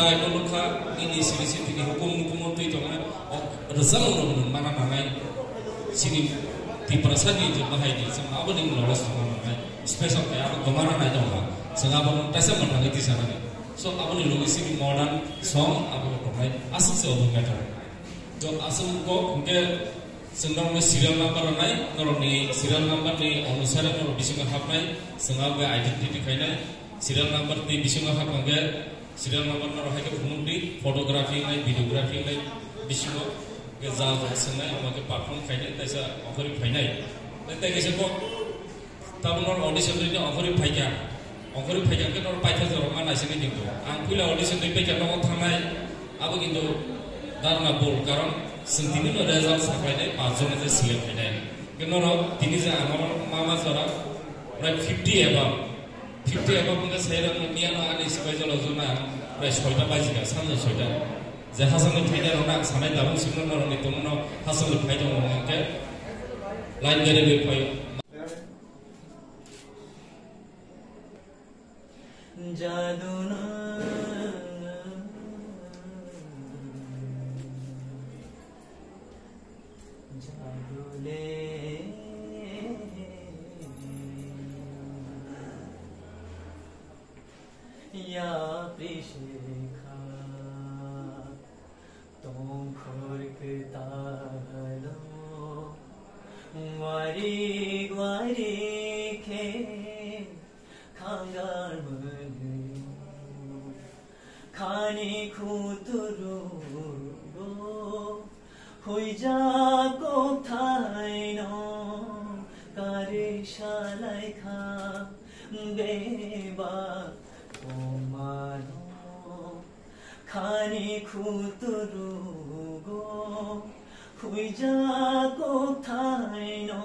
Surai Moluka ini sini hukum itu resam orang mana sini di perasaan itu mahai di sama apa nih lolos sama spesial kayak apa kemana naik dong lah sengaja pesa menang itu sana nih so apa nih lolos sini modern song apa kemana asal seorang kata so asal kok mungkin senang serial number naik kalau nih serial number nih अनुसार kalau bisa ngahap naik sengaja identity kayaknya serial number nih bisa ngahap enggak serial number naruh ke pemundi fotografi naik videografi naik bisa Gazal senai আমাকে perform খাইনে তাইসা অফরি ফাইনাই তাই গেছে কো তাবনর audition দিনে অফরি ফাইকা কে নর পাইথা জরমা নাইসিনে কিন্তু আং ফুলা অডিশন দিই পাইকা নক থানাই আবো কিন্তু দারনা বল কারণ সিনতিনি নো রেজাল্ট সাফাইনাই পাঁচজন যে সিলেক্ট হইনাই কিন্তু তিনি যে আমার মামা জরা প্রায় 50 এবাব মধ্যে সাইরা নিয়া না আনি সিবাই জল জনা প্রায় 6টা বাজিকা সামনে 6টা যে হাসানের ফাইদার orang সানাই দাবং সিমন নরনি তমন হাসানের ফাইদা মনকে লাইন গরে বে ফাই জাদু না জাদুলে या प्रिशेखा तुम खुरकता लो वारी वारी के खांगार मन खानी खुतुरु गो हुई जा को थाइनो कारे शालाई खा बेबा खानी खुतुरु गो हुइजा को थाइनो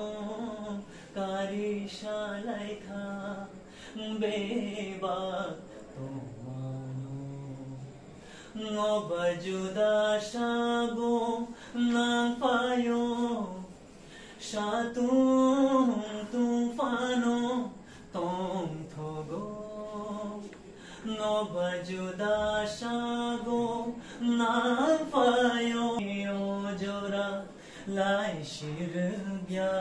कारी शालाई खा बेबा तोमानो बजुदा शागो ना पायो शातुं तूफानो तोम थोगो no bajuda shago na fayo jora lai shirgya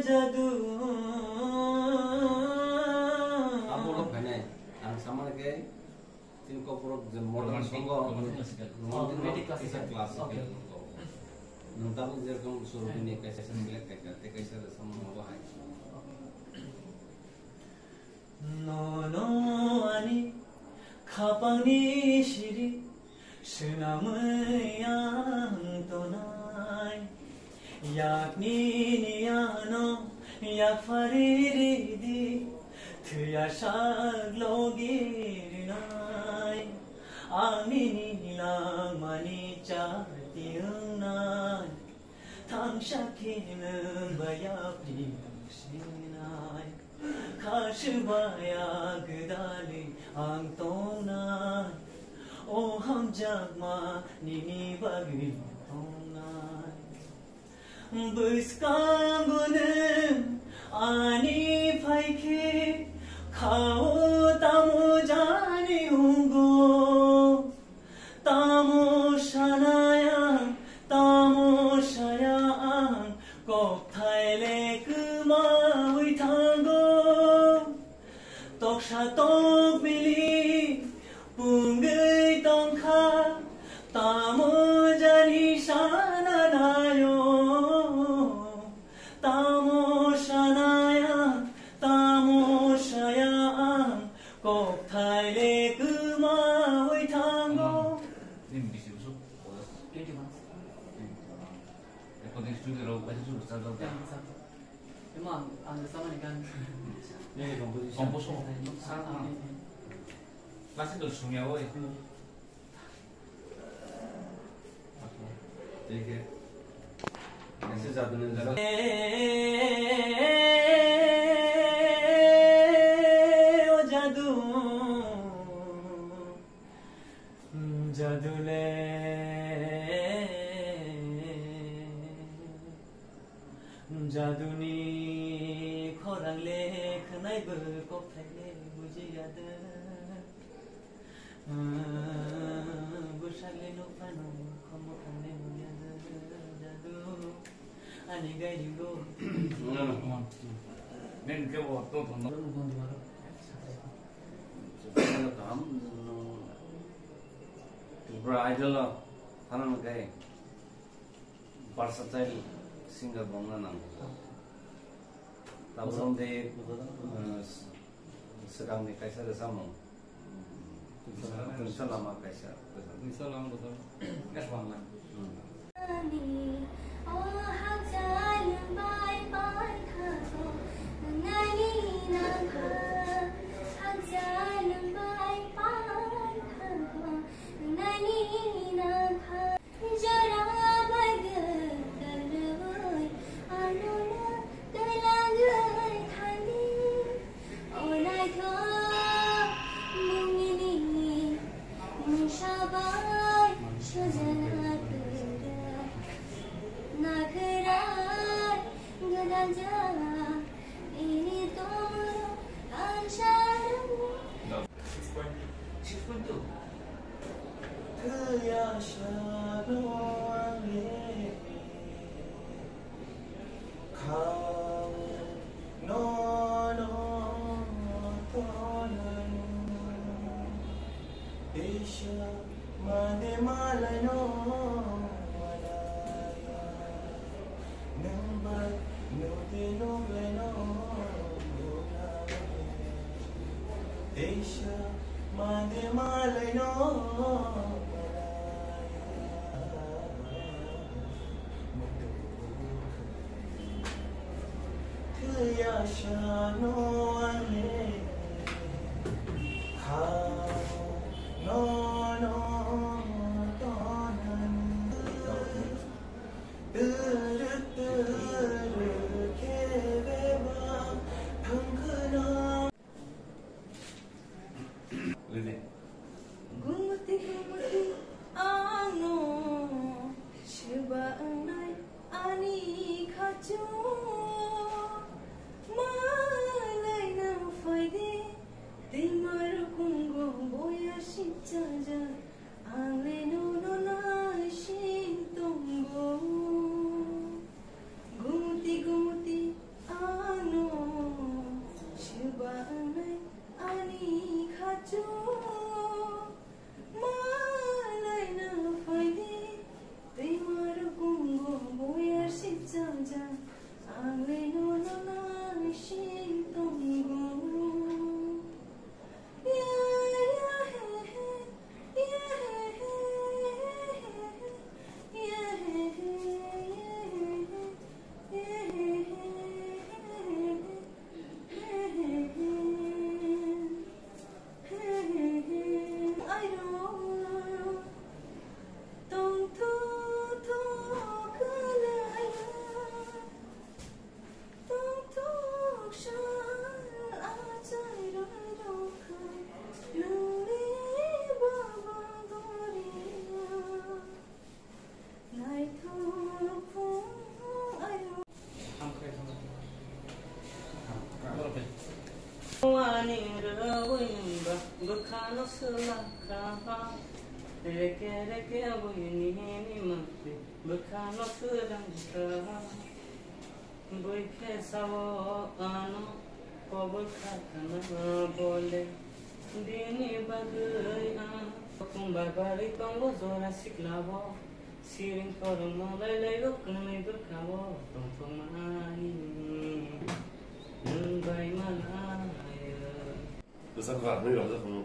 jadu amolo bhane ang samar ke tinko puro modern song class नंताम जेरकम सुरुनी कैसे सिलेक्ट करते कैसे रसम हुआ है नो नो आनी खापानी शिरी सुनामयां तो नाय याकनी नियानो याफरीरी दी थया शागलोगिर नाय आमी नीलां मानी चातियनाय थांशाखिनं बायाप्रि सिनाय खाशबाया गदालि आं तोनाय ओ हम जागमा निनि बागि तोनाय बुस्कांगुनं आनि फाइखे खाओ तामो जानि उगो तामो शानाया तामो शाया kok thaile kuma hui thango tok sha tok mili pungai tong kha tamo jani shana nayo tamo shanaya tamo shaya kok thaile kuma hui thango Emang sama nih kan. Ini komposisi. Masih terus sungai woy. Jadi, masih jatuh nendak. Oh jadu, jadu le. जादुनी खोरांले खनाय अरायबो गफायले बुजियादो बुसाले नफानो खमो खांने नुयादो जादु आनि गायदिगो nên kêu bộ tôi còn nói cảm bridal là thằng cái versatile singer bong na nang tabrom de sedang ni kaisa de samo selama kaisa selama betul kas bang na Reke abu ini mati bekano sedang jika boy kesawo anu ko bekana boleh dini bagai kumbar bari kongo zora siklabo siring korong malai lego kunai berkawo tong mani bai mana Besar kelar nih kalau kamu.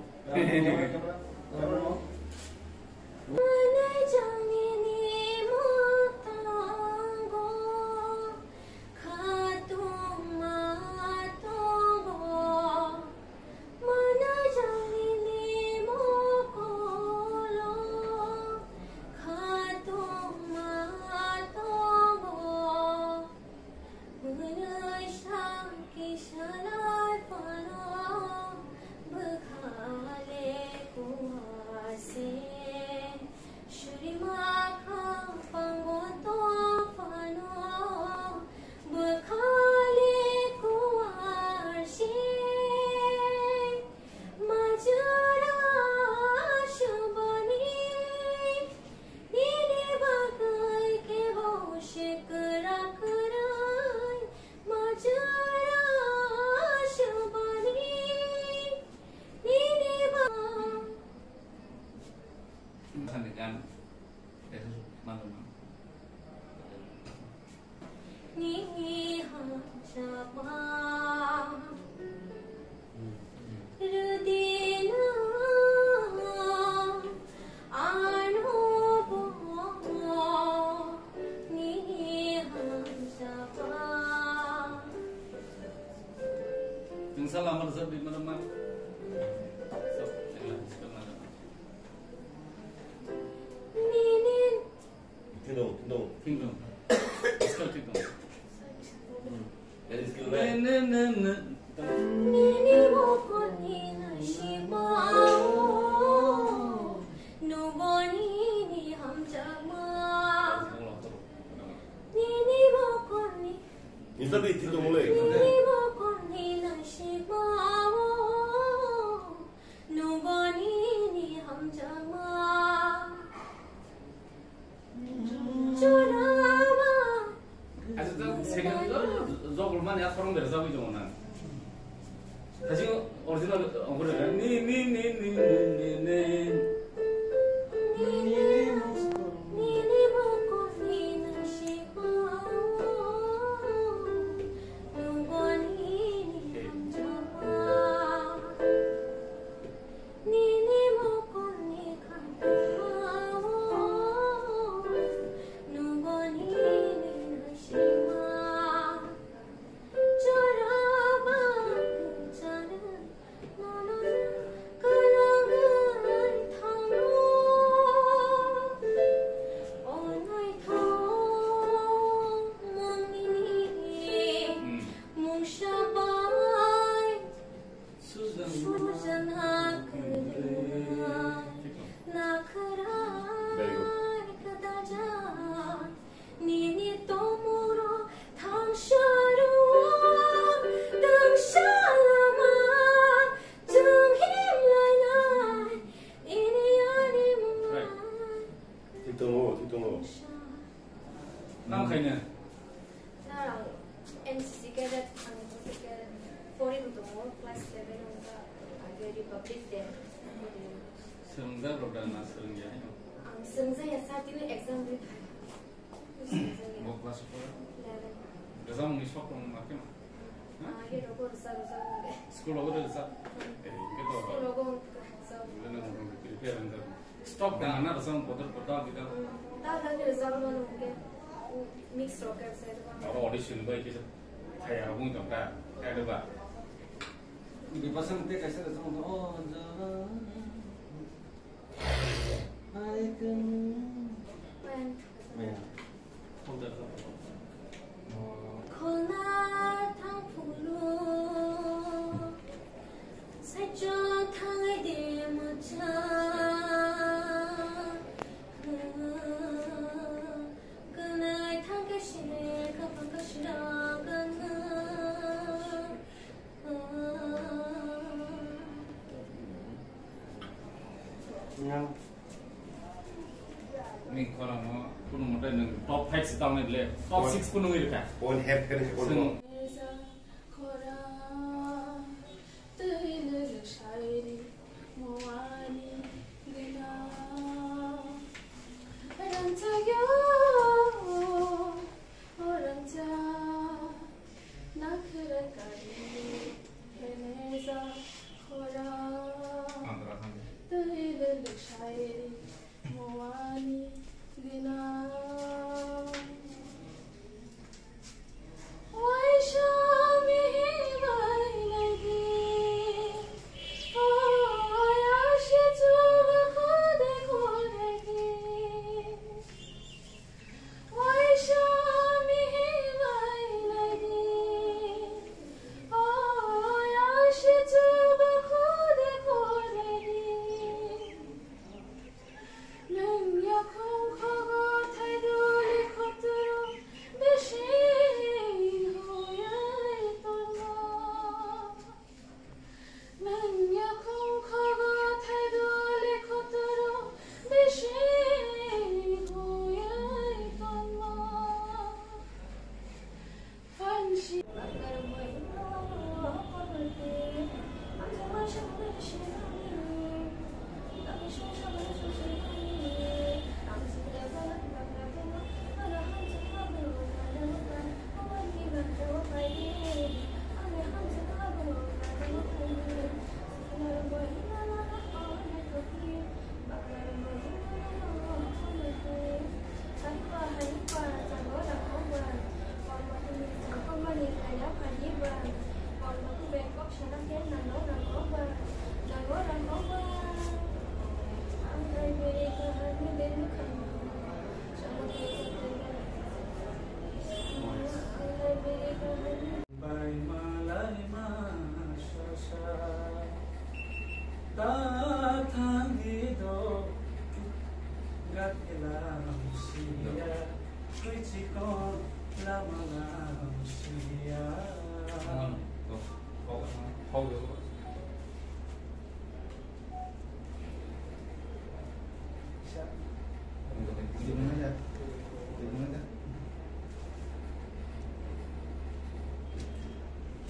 kan mana Ni hamjaba Rudina Anubo Ni hamjaba Yung salam ada di mana-mana. 딩동. Kingdom. Skill kingdom. Jadi skill Nini mokoni na shibao Nuboni ni hamjama Nini mokoni 인사비 딩동 올래. Nini mokoni na shibao Nuboni ni hamjama Chorama 아주 세계는 저걸만 야 서로 내려서 이제 오나. 다시 오리지널 그래. 니니니니니니. Nini mokoni na shibao Nuboni ni hamjama Nini mokoni kampao Nuboni ni nashima Choraba chana nana kalagar thano Onai thong mongini Mungshabai Sujan hakrai Nakrai kadajan Nini tomuro Tangsharuwa Tangshalama Tunghimlainai Ini animai 딩동. 남 가이네. 나랑 NCC cadet ang cadet 40 to class 7 ang Republic Day 성자 로다나 성자. ang sengzay sa tili exam with 뭐 클래스 거. 11 그래서 뭐 수업 좀 맞게. ye rogo sa 스쿨 오거들 사. 이게 rogo sa 이거는 뭐 프리페어 한다. 스톱 당하나 그래서 보다 보다 기다. ta ni result man ke mix rocker sa 바로 오디션 거 이제 가야 하고 있다. 해도 봐. Di pasang teh kasih ada sama oh jalan. Hai kamu. when Ya. 혼자 Konar thang phulu Sacho thang de mucha Kanai thang ke shire kapang ka shira kana Yang ning kono no kuno mo den top 5 sitang le top 6 kuno ngi ka 원 햄페르 sing Kora tuile shairi moani gina Rantagyo oranta nakrakari heneza kora andra kan tuile shairi moani gina Why show me why lagi Oh yash tu khode khode Why show me why lagi Oh yash tu khode khode Nung yakong khogo thai du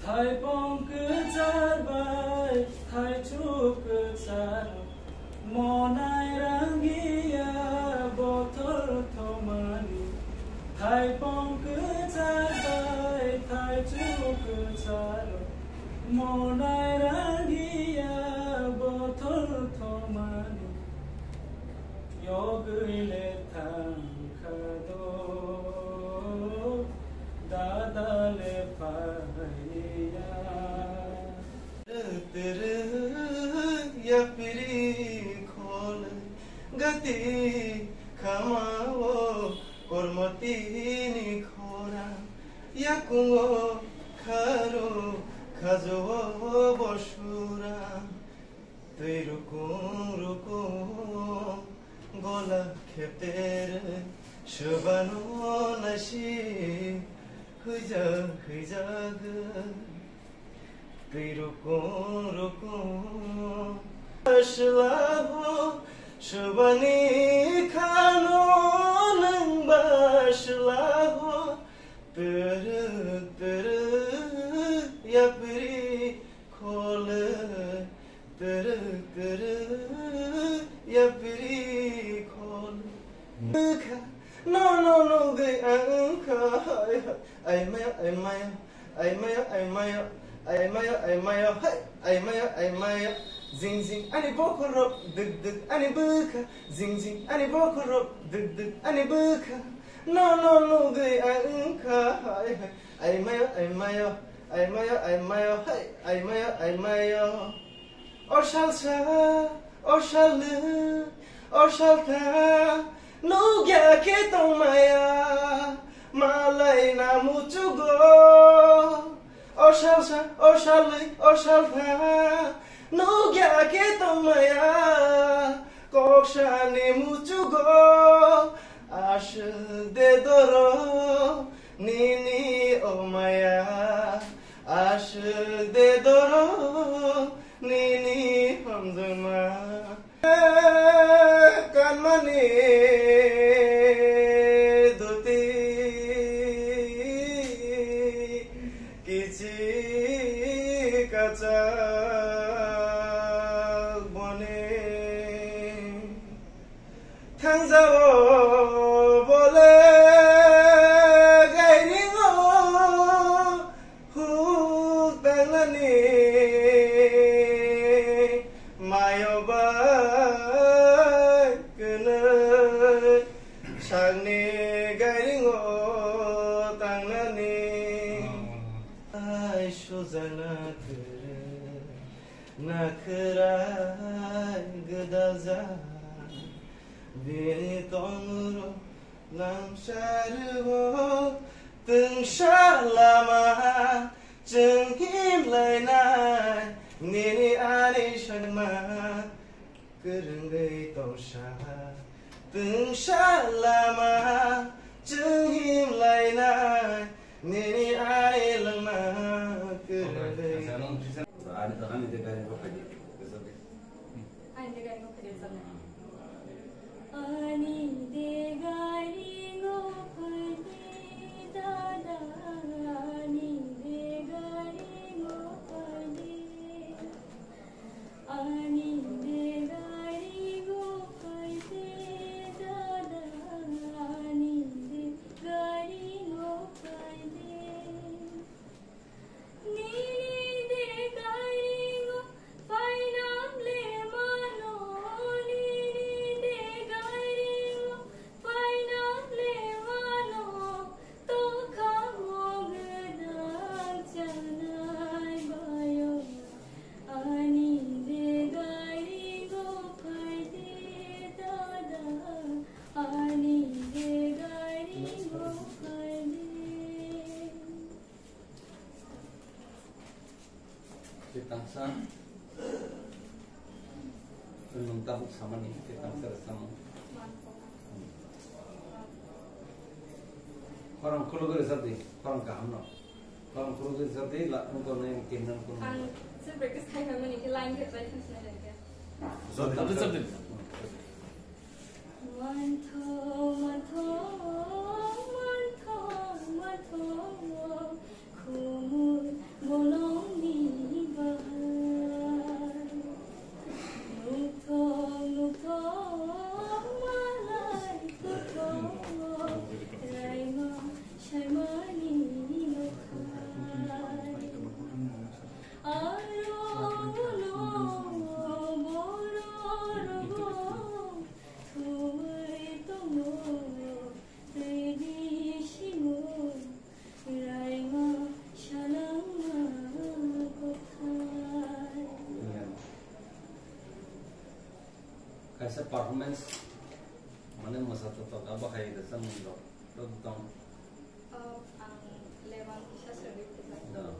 Thai bong cứ chát bay Thai chúc cứ chát Mò nai rang ghiya Bo thol thô mani Thai bong cứ chát bay Thai chúc cứ chát Mò nai rang ghiya Bo thol thô mani Yo gửi lệ thang khá đô Đã lệ phải ya piri khol gati khamao kormati ni khora ya kungo kharo khajo bosura tui ruku gola khepter shubano nashi huja tui ruku Shlavo shubani khano nang bashlavo per ya piri khol per ya piri khol no gay anka ay maya Zing ani bokoro dug ani buka zing ani bokoro dug ani buka no gay anka ay maya ay maya or shall ta no gya ke tong maya malay na muchugo or shall ta no gya ke tomaya kokshani muchugo ash de doro nini omaya ash de doro nini hamduma kanmani duti kichi kacha Thangzao bole gairingo hu tanglani mayo bai kene shagni gairingo tanglani ai shuzana nakrai gdaza Bini tongro lam sharuo từng shalama chừng him lời nai nini ani shagma kereng gay tong sha từng shalama chừng him lời nai nini ani lama kereng gay Ada tangan itu kan kau pergi. Ani de gari go phadi dada ani de gari go phadi ani de gari go phadi dada ani de gari go phadi ni de gari go finam le mano ni de Tangsa Nung tabuk sama nih, tangsa sama Orang keluar dari orang kaham no Orang keluar dari lah untuk yang kena pun breakfast time में नहीं line के बैठ नहीं रहते सब Kumu kaisa performance mana masa toto apa kayak dasar mundo lo tong ang lewang isa sa bibig. no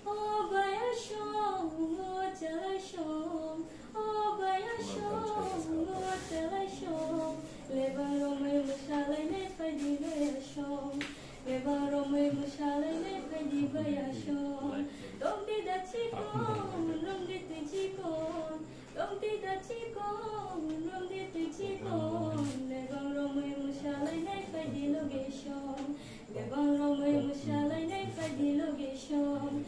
Oh baya shong, oh chala shong, oh baya shong, oh chala shong. Lebang romay mushalay ne padi baya shong, lebang romay mushalay ne padi baya shong. Dong di da chikon, rom di tu chikon, dong di da chikon, rom di tu chikon. Lebang romay mushalay ne padi location, lebang romay mushalay ne padi location.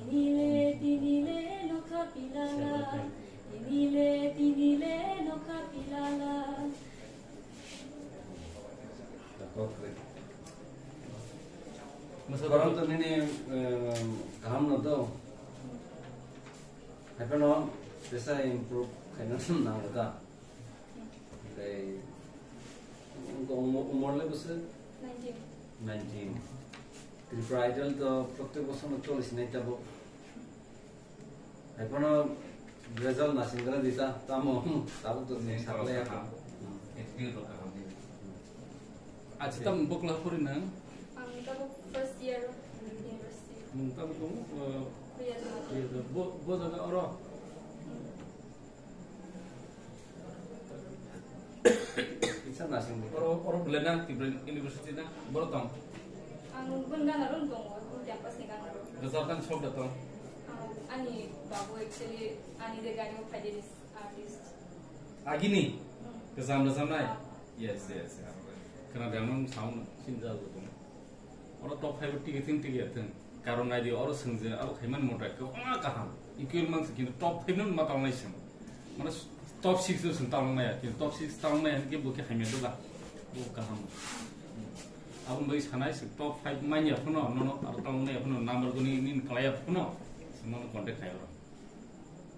Tinile no kapilala, tinile no kapilala. oke Masa orang tuh ini kaham no tuh apa no bisa improve kayaknya nang kita kayak untuk umur lebih besar 19 Tripura Idol তো প্রত্যেক বছর চল্লিশ নাই যাব এখনো result না single দিতা তামো তাবো তো সাকলে এখন Aci tam boklah puri na. Ang tabok first year university. Tam tu Kuya bo jaga oro. bisa na sing Oro belena Tripura University na. Boro tam. ang bunda naron tong campus ni kan naron. Resultan sob datang. Ani babu actually ani de gani fadis artist. Agini. Kesam na. Yes. Karena dalam sound sinja gitu. Orang top 5 tiga ting. Karena dia orang senja, orang kaiman modal ke, kaham. Ikut memang sekian top 5 nun matang nai sem. Mana top 6 tu sentang nai, top 6 tang nai, kita bukan kaiman tu lah, bukan kaham. Aku bagi sanai se top 5 mana pun no, atau tang nai pun number tu ni kelaya pun semua kontak kaya orang.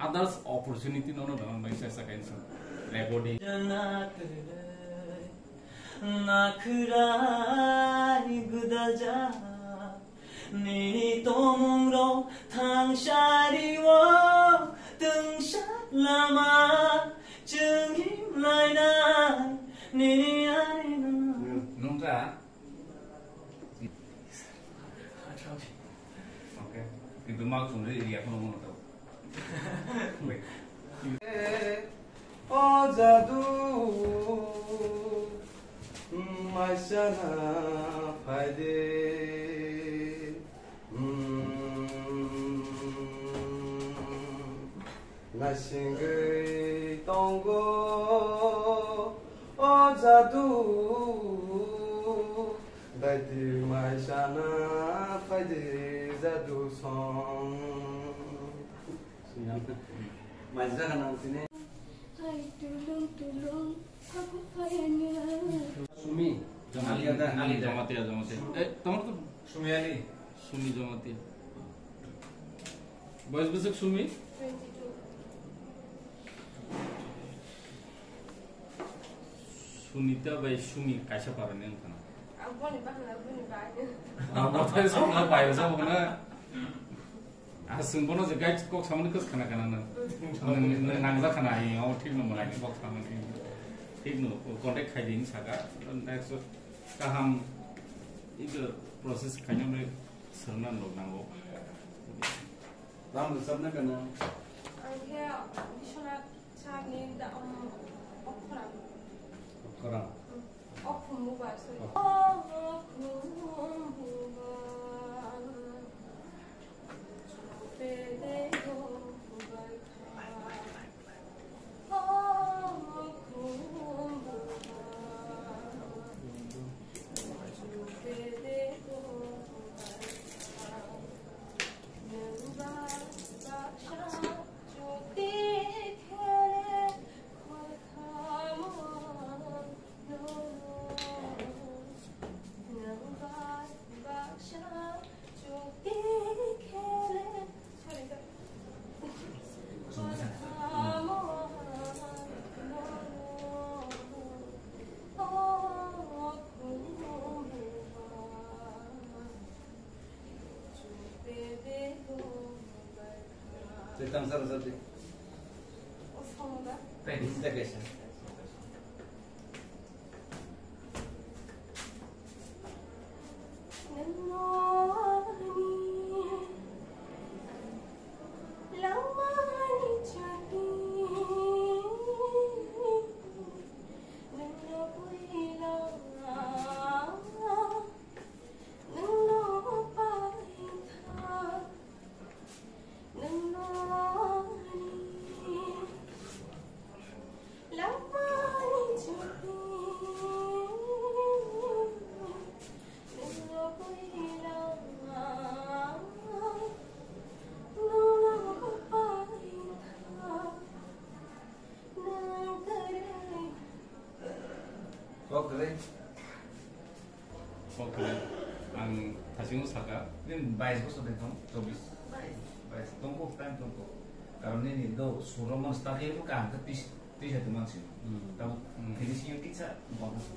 Others opportunity no dalam bagi saya kain sem. Recording. 나크라니 그다자 니니 동으로 당샤리워 등샤라마 증임라이나 니니 아이나 Nungka. Oke. Itu maksud dia aku ngomong tahu. 어자두 마샤나 파이데 나싱의 동고 어자두 다이디 마샤나 파이데 자두성 마샤나 nantinya Hai tulung aku payahnya. Sumi Ali Jamatia. Teman tu Sumi Ali Sumi Jamatia. Boys besok Sumi. 22. Sunita by Sumi kaisa parane ang kana. Aku ni bah. Apa tayo sa mga payo sa mga asung bono je guide kok samne kus kana na. Nangza kana ai au thik no malai kok samne. Thik no contact khai din saka next kaham itu proses kanya me serna lo nango. Ram sabna kana Ang kaya bisona chagni da okram. korang Okum muba sorry. Tentang sarasati. Take it. Ang 다시 사가. Ini 22 ko sabi ko, 22. Tungkol time tungkol. Karena ini do suruh start itu kan tapi tidak teman sih. Tahu finishing kita bagus.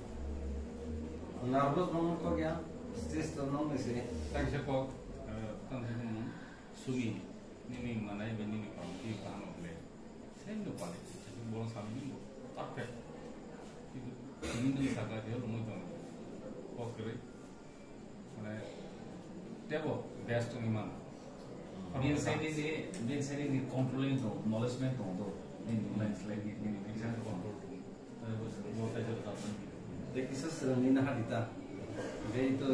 Nervous nong ko kya? Stress to nong isi. 당시 거 당시는 수미 님이 만나야 되는 거 이 방법에 생도 관해. 지금 뭐는 사람이 뭐 앞에 이거 재밌는 사가 되어 너무 좀 그래. Tebo best iman. Bin seni ni controlling to knowledge में तो in lens like in vision control to. बहुत ऐसे बताते हैं. देखिए sir sarangi ना हटिता. वे तो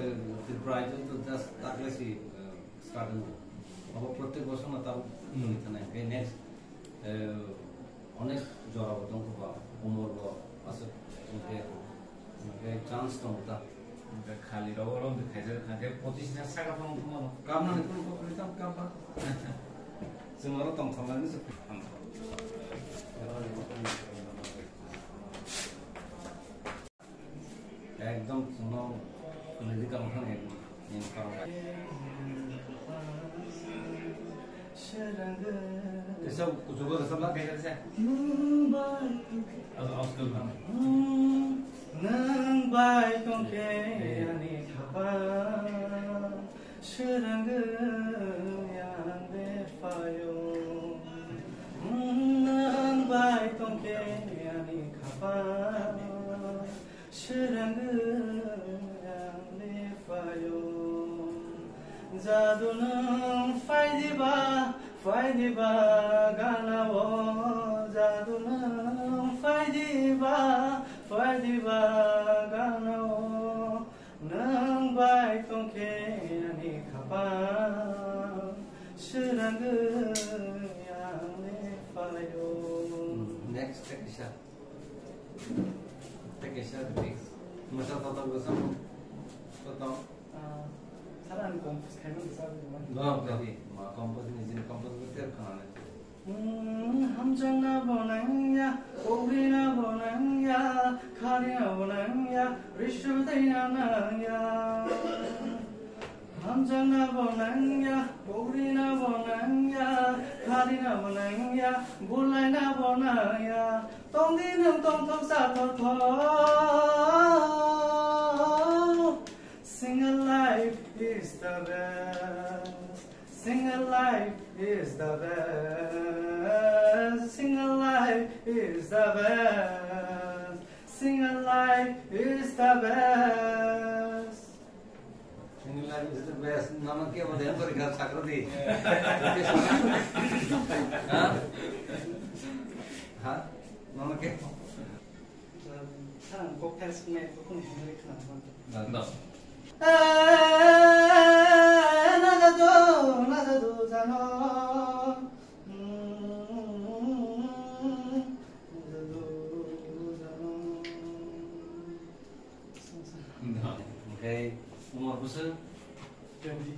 prize तो just ताकले सी start हो. अब प्रत्येक वर्ष में ताऊ इतना है. Next अनेक जोरा बतों को बा उम्र को असर उनके chance तो होता. खाली रहो खाते पोजिशन सागा पाऊँ तुम्हारा काम ना निकल को करता काम पा semua tong sama ini एकदम सुनो नदी का मखान है ये काम कैसा कुछ होगा सब ना कैसे nang bai tong ke ani khaba shurang yang de fayo nang bai tong ke ani khaba shurang yang de fayo jadu nang fai ba gana wo jadu nang fai ba gano nang bai tong ke ani khapa shurang yang le fayo. Next take a shot please masa tata gosam tata saran kompos kaino sabe no jadi ma kompos ni jin kompos beter khana हम जंगना बनाया ओगरिना बनाया खारिना बनाया रिश्व दैना नाया हम जंगना बनाया ओगरिना बनाया खारिना बनाया बुलाइना बनाया तोंदी नों तों थोक सा थोक Single life is the best. Single life is the best. Single life is the best. Single life is the best. single life is the best nama ke badhan par ghar sakrati ha nama ke 사랑 꼭 했으면 조금 힘들겠구나. 나 나도 자너 okay umur besar 20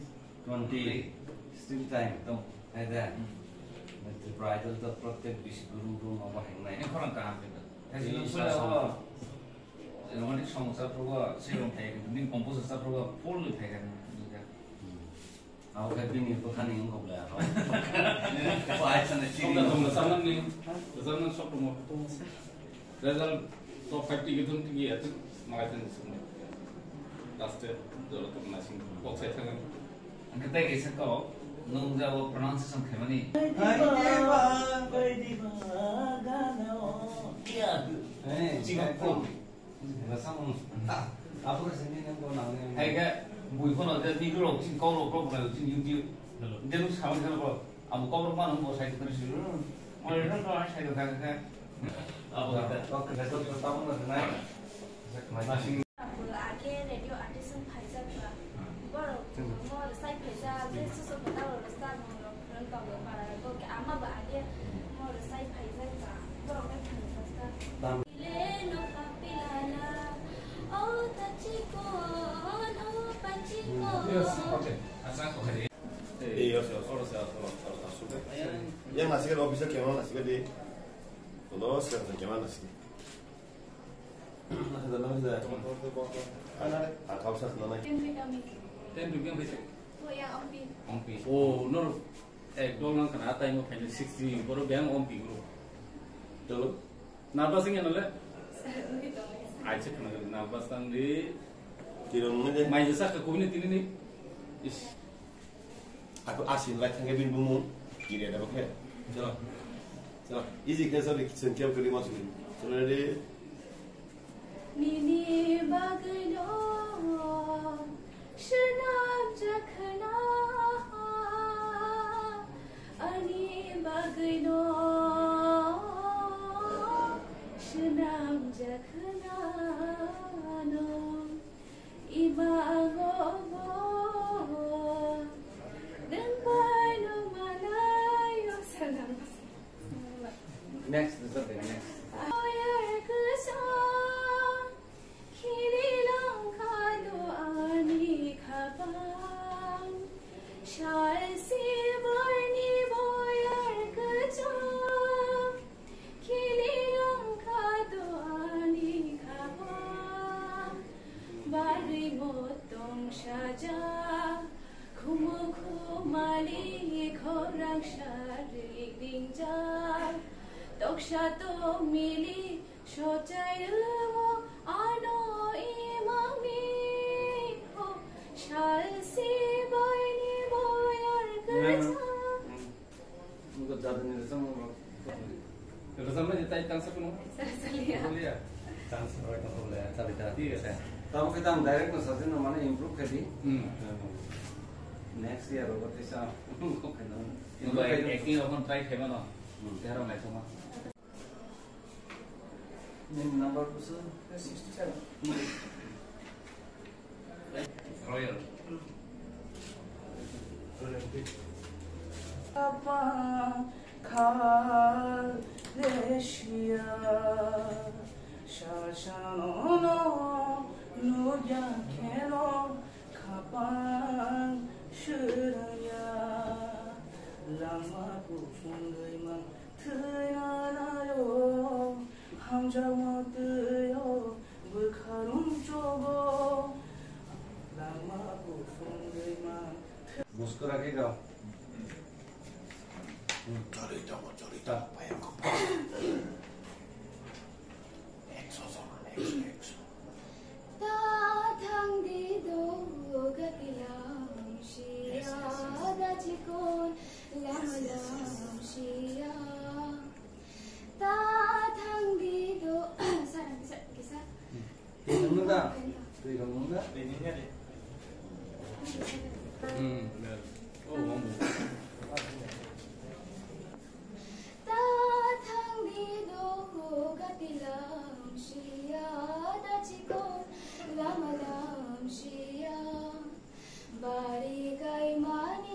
still time tuh ada nanti bridal tuh protek bis guru apa yang lain orang kah Hasilnya saya ini সংসার প্রবা সেরকম থাকে কিন্তু নি composer সব প্রবা ফুল থাকে না aku kayak gini tuh kan yang kau belajar apa aja nih sih Tunggu sama nih zaman sop rumah result top 50 gitu tinggi itu makanya semua last dulu tuh masih kok saya tangan kita kisah kau nung jawab pronunciation kayak mana Bye, 지금 꼭 앞으로 생기는 거 나오는 하여가 무이코는 어제 니그로 지금 거로 거로 지금 유튜브 이제는 사원 사고 아무 거로 많은 뭐 사이트 그러시는 얼른 거 사이트 가가 아 그래서 좀 따보면 되나요? 마신 आगे radio artist Pfizer का बरो मोर साइ Pfizer जे सुसु बताओ रस्ता more run का बारा को के आमा बा आगे मोर साइ फाइजा का बरो के रस्ता ले नो कापिलाला ओ तची को नो पची को 오케이. 아싸 거기. Eh, ahora sube. Ya nací que lo oficial que no nací que de todos que van así. 아, 감사합니다. 나는 템비 가미 땐 두경 회색. 뭐야 엄비 엉피. 오, 너 액돌랑 그나 타이머 파이널 60 버로 뱅 엉피로. 저 나바싱에 놀래? 아이체 그나 나바상리 Tirong 마이 자사 그 고민이 뛰는 이스 aku asin like hangga bin bumung kiri ada oke coba coba easy kan sorry sengkiam kali masukin coba deh 니니 bagno shnam jakhna ani bagno shnam jakhna no ibago dan bano malayo salam next is the next Dokşato mili şotayımo ano imami ho şalsi boyni boyar kıza 이거 자든지 좀 그래서 한번 이따 이따 쓰고 sarsalia 볼래야. Chance रहेको होला चाबिता ठीक है तब के दाम direct में सजिन माने improve करी नेक्स्ट ईयर होगा त्यसमा 이거 액팅 한번 트라이 해 봐라. 대하러 날 좀. नम्बर कुछ 67 로열. 아빠 칼레시아 샤샤노노 누야케노 가방 슈르야 라마고 풍의만 트나나요 함자와 뜨요 물가름 쪼고 라마고 풍의만 मुस्कुराएगा Corita, vaya copa. Exo. 따탕디도 가tillam시야 다치곤 라말람시야 따탕디도 사랑 기사 읽는다 읽는다 네. 오, 너무. 따탕디도 가tillam시야 다치곤 라말람시야 바리가이 마니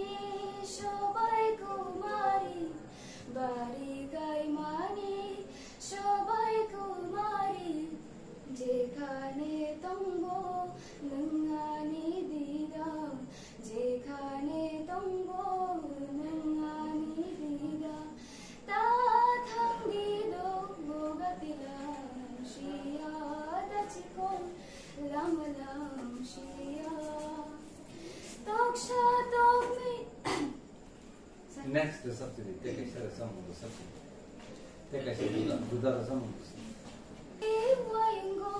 쇼바이 কুমারী বারিকাই মানি সবাই কুমারী যেখানে তঙ্গ নঙ্গানি দিদাম যেখানে তঙ্গ নঙ্গানি দিদাম তাথাঙ্গিদো গোগাতিলাম শিয়া দাচিকন লামলাম শিয়া তকশা তকমি नेक्स्ट सब्सिडी त्यसले सम्बन्ध सब्सिडी त्यसले दुध र सम्बन्ध Waingo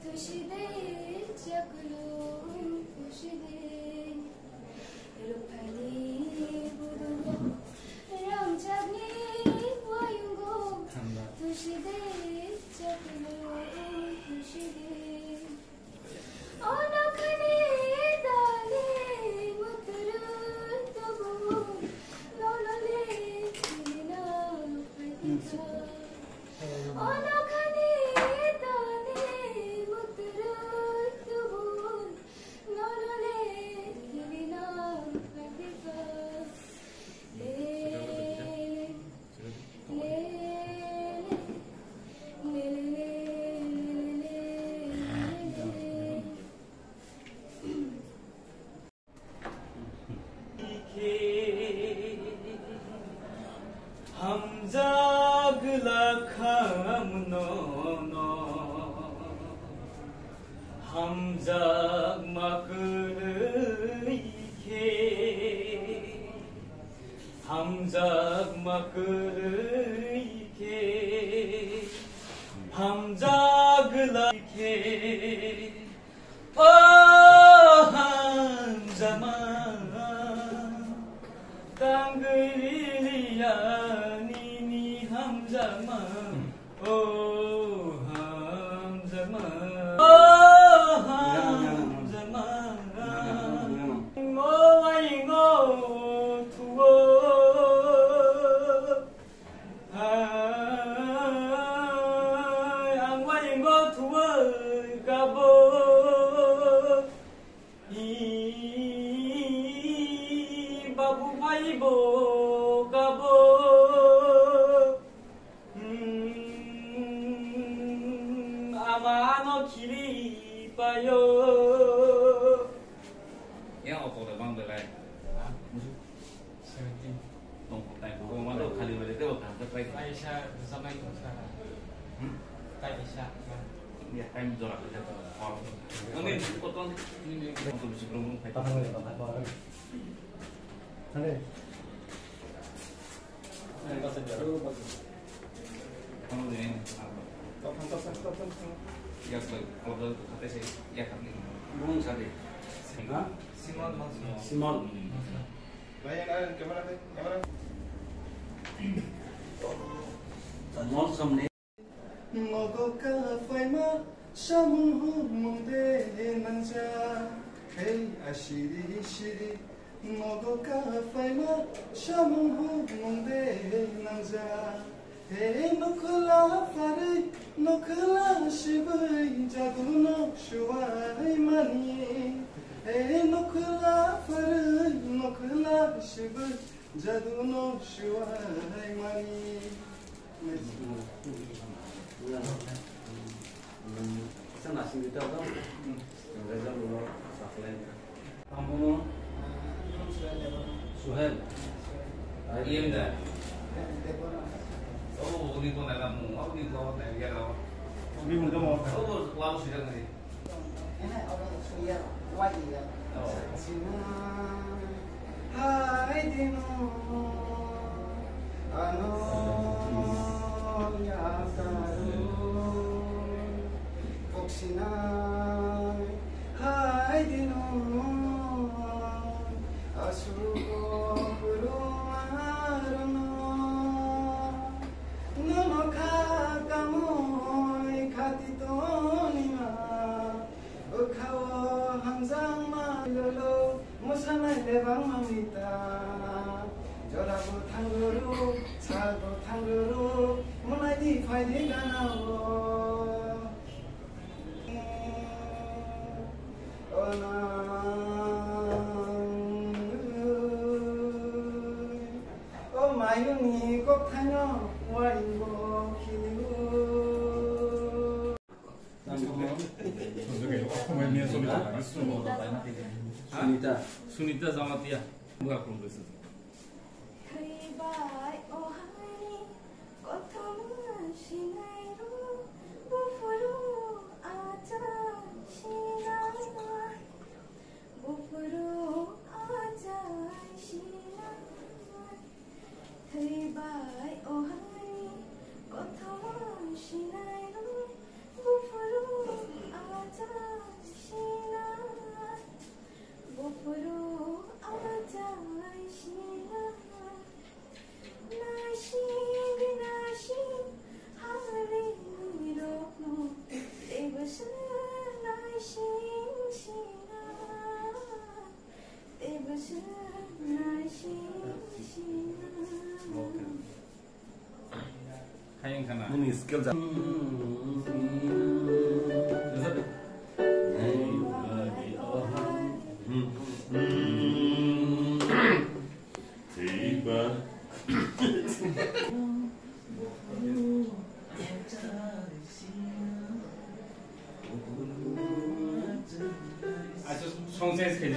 tushide chaklu tushide rupali budu ramjagni waingo tushide Simon. Samne. Ngogo ka phai ma samu mung de nanja hey ashiri shiri ngogo ka phai ma samu mung de nanja hey nokla fare nokla shibai jadu no shuai mani hey nokla fare nokla shibai jadu no shuai mani Sana sini tahu kan? Reza dulu saflen. Kamu Suhel. Iya enggak? Oh, ini kok dalam mau, ini kok dari dia loh. Bingung kamu. Oh, lalu sudah nggak? Ini orang suya wajib ya. Hai dino, ano ya karu, foksina. Hai dino, asuko kurumarono, nono kakamu ikatito nima. Ukawo hamzang malolo musanai lebang mamita jorago tangguru sago tangguru mulai di faidi ganawo oh mayuni kok tanyo waingo kiliu Sunita sama Tia buka kelompok itu. Nice. Scale जा 송센스 캐디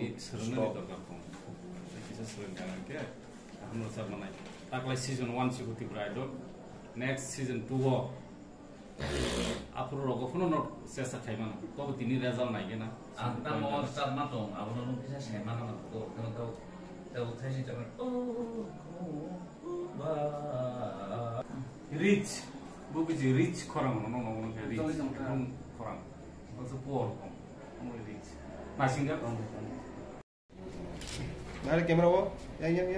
ini serunya itu tergabung. Kita sering kan ke, kamu harus mana? Taklah season 1 sih kuti bridal, next season 2 ho. Apur rogo pun no sesa kayak mana? Kau tini result naik na? Anda mau start matong, aku nunggu bisa saya mana nak? Kau tadi jangan. Rich, bukan sih rich korang, no rich, korang, also poor, rich. Masih enggak? Ada kamera wo? Yang.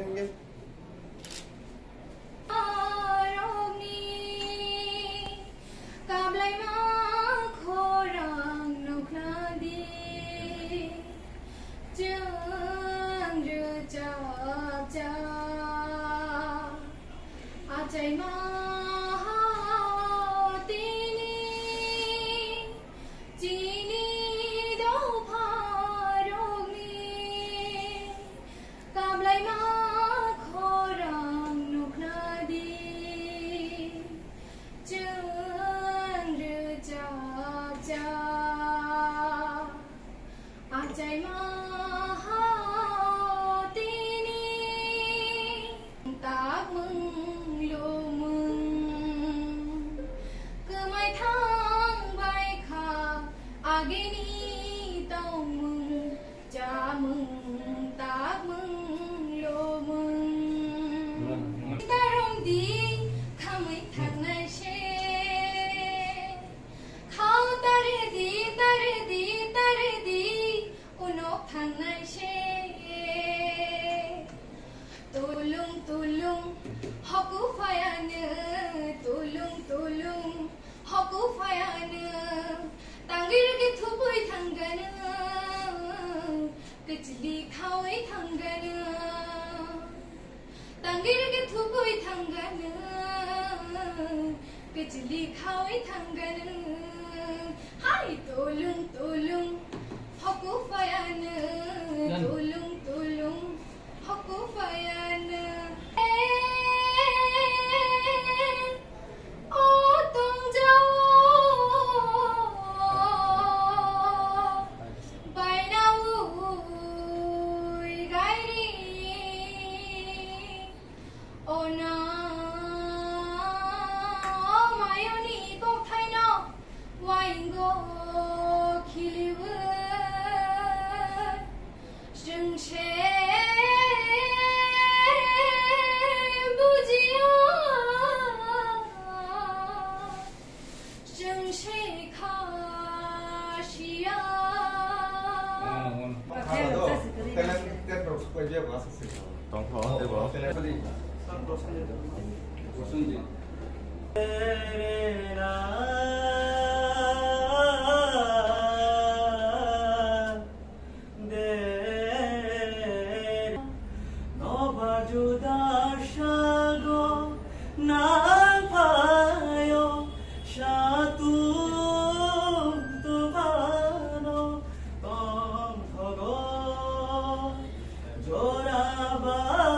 Joraba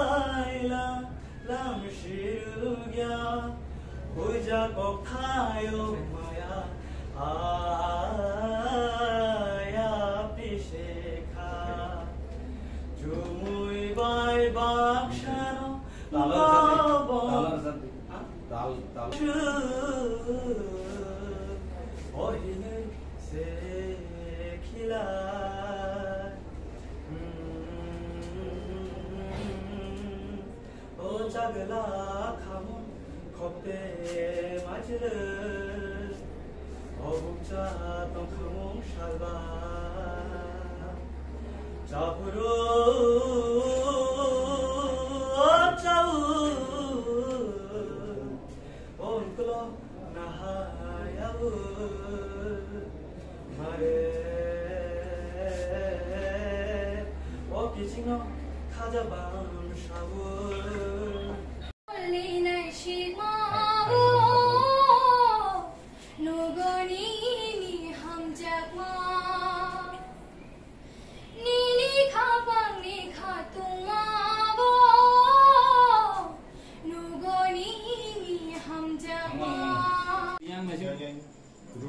자꼭 타요 마야 아야 피시카 주무이 바이 박샤노 어린을 세키라 자글라 카몬 겁대 맞으를 어국자 똥카몽 샬바 자부르 업자우 온클로 나하야우 마레 어기징어 타자밤 샤우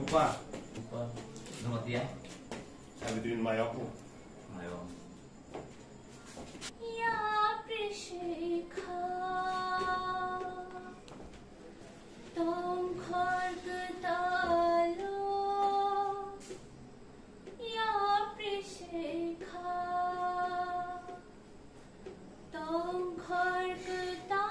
Rupa. Nomor 3. Sabidurin Mayoko. Ayo. Ya Prishika Tom Khargtalo Ya Prishika Tom Khargtalo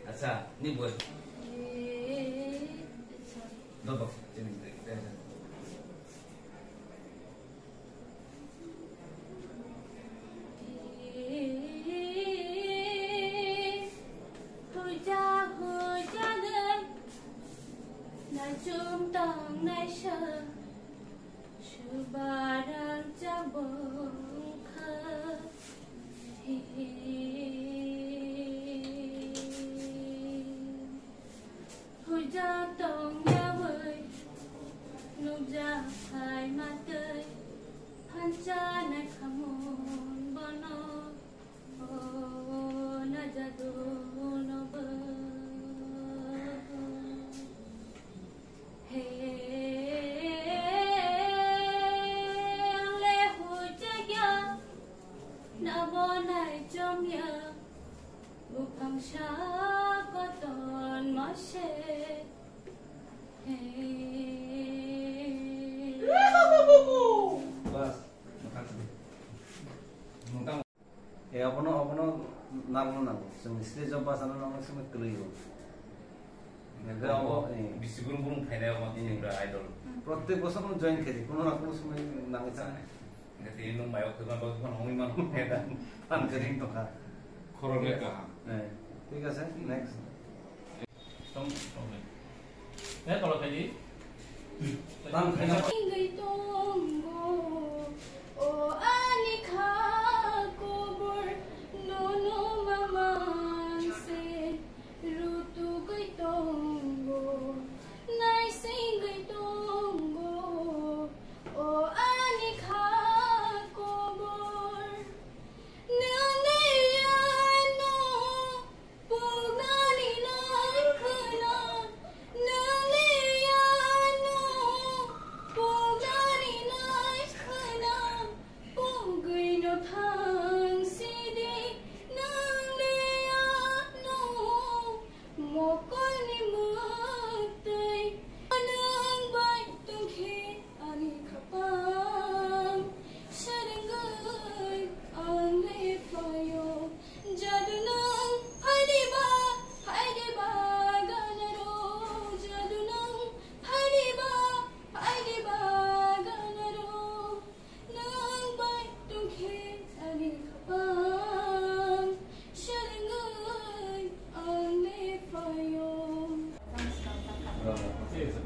Acha, ni buat. Dobok, ini. Najum tang naisha Shubarang jabong kha Huja tong ya vơi Nục ja hai ma tơi Hancha nai khamon bono O na jadu no bơ Bukan siapa ton masih Bas. Mungkin Apno nang sing stage of basana nang sing kliyo. Nega bisa burung-burung faida apa udah idol. প্রত্যেক বছর কোন join খেলি কোন না কোন সময় নামে চায় Jadi ini bayar ke kan bagus kan homi man faida. পান করিং তো খা 코로나가 ঠিক আছে নেক্সট kalau tadi তাম খাইনা Ingay tombo O anikha kobor Nono mamanse Rutu gay tombo Nai singay tombo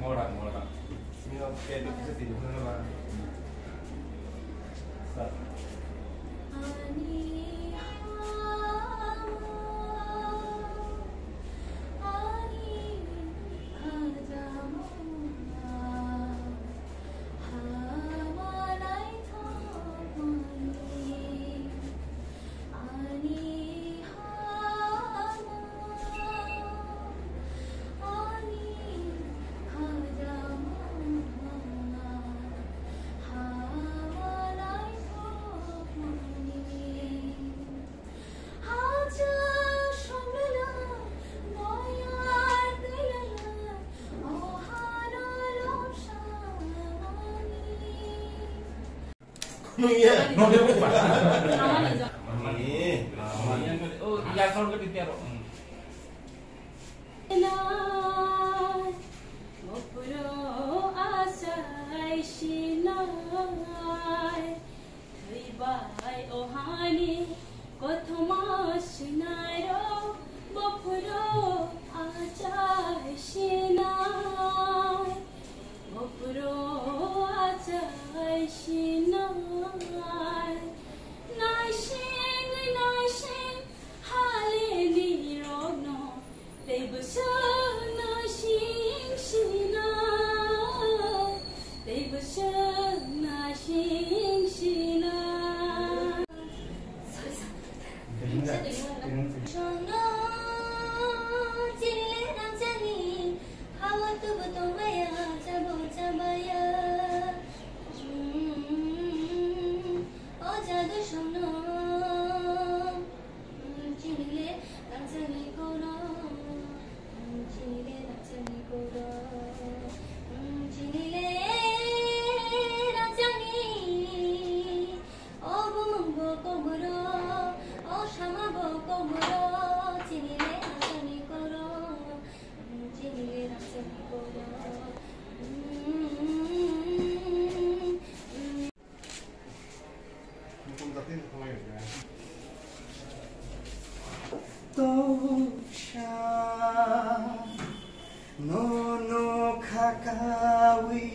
Morak. Iya. No, dia bukan. Ini. Oh, ya kalau ke ditiaro. No kakawi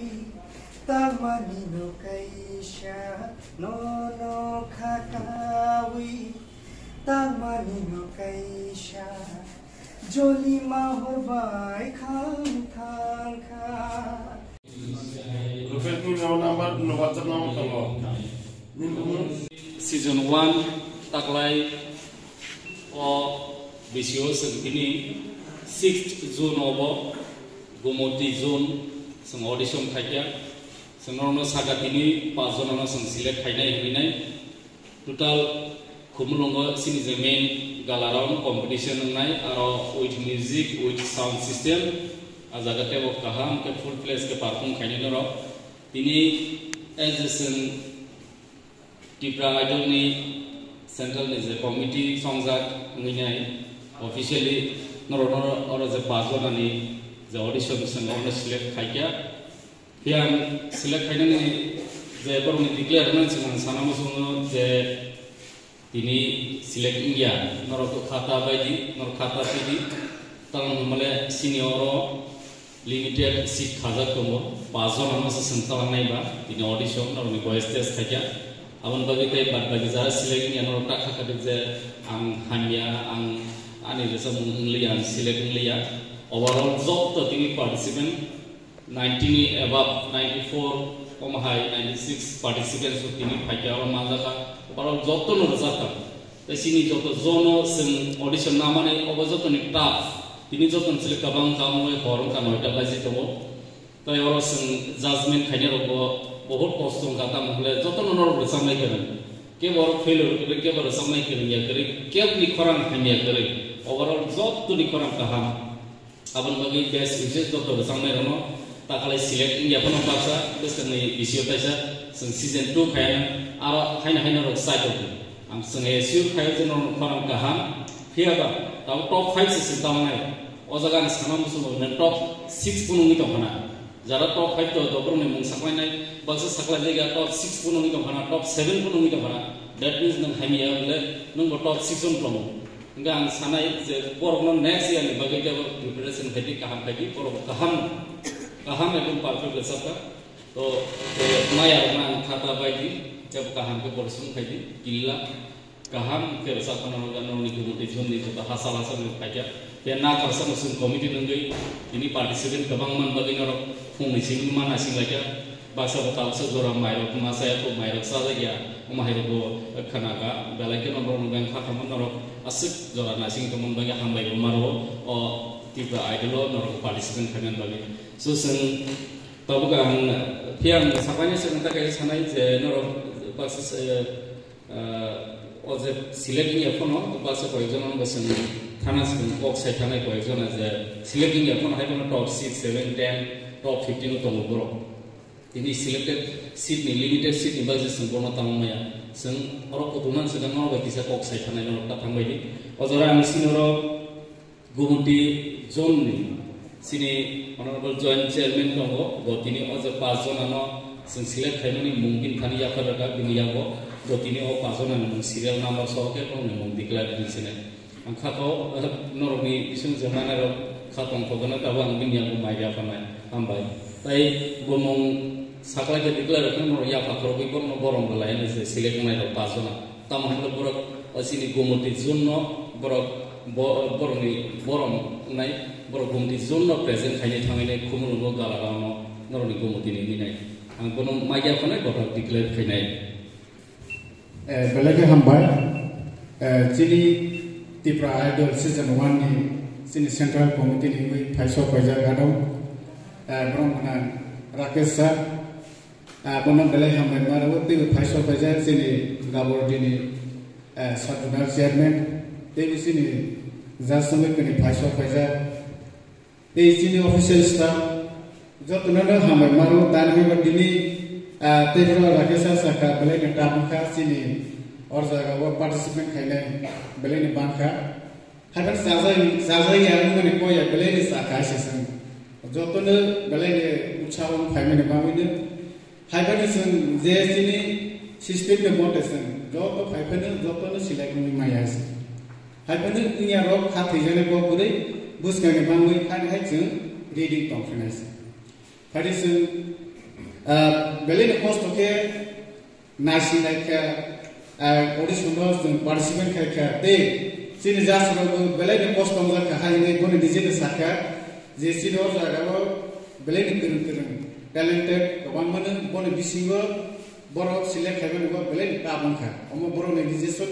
tamani no kaisha no kakawi tamani no kaisha joli mahor bai khang khang kha Rufet ni number no WhatsApp number talo. Season 1 taklay o bisyo sengkini 6th June obo Gomoti Zone seng audition khaikya sengorno sagatini 5 jonono seng select khainai hinai total khumulongo sini je main galaron competition ngai aro with music with sound system azagate wo kaham ke full place ke perform khainai noro tini as Tipra Idol ni central ni je committee songjak ngai officially noro oro je 5 jonani the audition sing on select khaikya pian select khaina ni je porni declare nan sing sanam sung je tini select India noro to khata baidi nor khata tidi tang male senior limited seat khaja komo 5 jon amase sangtalang nai ba tini audition nor ni voice test khaikya abon bagi kai bad bagi za select ni nor ta khata je ang hanya ang ani je sam lian select liya overall job to tini participant 90 above 94 high 96 participants to tini phaikia aro manjaka overall job to no jata sini joto zono sing audition namane obojoto ni tough tini joton select kabang kamoi horong ka noita baji tomo tai oro sing judgment khaine robo bahut kostom gata mole joto no nor samai karen ke bor failure ke bor samai karen ya kare ke ni khorang khaine kare overall job to ni khorang kaham abon bagi best wishes to samai rono takalai select India pono paksa besani bisio taisa sing season 2 khaina aro khaina ro side to am sing SU khai jeno khorang kaham phiaba taw top 5 se tamnai o jaga ni sanam musu na top 6 punungi to khana jara top 5 to dobro ni mung saklai nai baksa saklai lega top 6 punungi to khana top 7 punungi to khana that means nang hamia bole nang top 6 on promo Enggak sana itu borong next year nih bagi kita preparation jadi kaham lagi borong kaham itu parfum besar तो माया ना खाता by जब कहां के परसों खाई किला कहां के रसा पना गानो नि गुटे जोंनि तो हासा में खाया पे ना करसा मुसुं कमिटी नंगै ini participant गोबां मान बागै नर फुंनि सिं माना सिं लाया बासा बताव से जोरा माइरक मासाया तो माइरक साजा गया माइरक खनागा बेलाके नंबर नंगै खाथामन नर असक जोरा नासिं तो मन बागै हामबाय मारो अ तिबा आइडल नर participant खागन बागै so जों तब का tiang sakanya sebentar kayak sana je noro pas oje selecting ya kono pas koyjon basen thana sen ok sai thana koyjon je selecting ya kono hai kono top 6 7 10 top 15 to boro ini selected seat ni limited seat ni baje sen kono tamaya sen oro ko tuman sedang no ba kisa ok sai thana no ta thangbai ni ojora ang sinoro gumunti zone ni sini honorable joint chairman tongo gotini oje 5 jon ano जों select खालामनानै मुंगिन थानिया फरका बिनियाबो गतिनि अ पाजन नों serial number सके नं मुं declare दिसने आं खाखौ नरनि बिसुं जमानार खातं खगना गाबो आं बिनियाबो माइया फानाय हामबाय ताई गमं साखलाके डिक्लेयार खालामनो या फाखर बिबो न बरम बलायनो जे सिलेक्ट नाय पाजन तामहानो बरक असिनि गमति जुन्न बरक बरनि बरम नाय बरक गमति जुन्न प्रेजेन्ट खायनि थांनाय खुमुलुगो गालागानो नरनि गमतिनि मिनाय आं कोनो माइया फानाय बरक डिक्लेयार खायनाय बेलागे हामबाय जिनि त्रिपुरा आइडल सीजन 1 नि जिनि सेंट्रल कमिटि नि फाइसो फाइजा गादौ ब्रह्मना राकेश सर बन बेलागे हामबाय मारो दै फाइसो फाइजा जिनि गाबर दिनि सदुना चेयरमैन दै जिनि जासमै कनि फाइसो फाइजा दै जिनि ऑफिशियल स्टाफ जतननो हामबाय मारो दानि दिनि त्रिपुरा राकेश साका बेलागे टामखा जिनि और जगह वो पार्टिसिपेंट खाइने बेलेनि बांखा हाबन साजाय यानो मनि कोया बेलेनि साका सेसन जतनो बेलेनि उछाव फाइमेने बामिनो हाबन जों जे जिनि सिस्टेम के मोटेसन जतो फाइफेनो जतनो सिलेक्टनि मायास हाबन इया रो खाथै जने को गुरै बुसगानि बामै खानि हाय जों रेडी टंफेनास फारिसों बेलेनि कस्तके नासि नायका audition जों पार्टिसिपेंट खायखा दे सिनि जासरो बेलेनि कस्टम जाखा हायने बनि डिजिटल साखा जे सिनो जागाबो बेलेनि गोरों टैलेंटेड गोबां माने बनि बिसिबो बर' सिलेक्ट खायबो बेलेनि ताबंखा अम बर' नि डिजिटल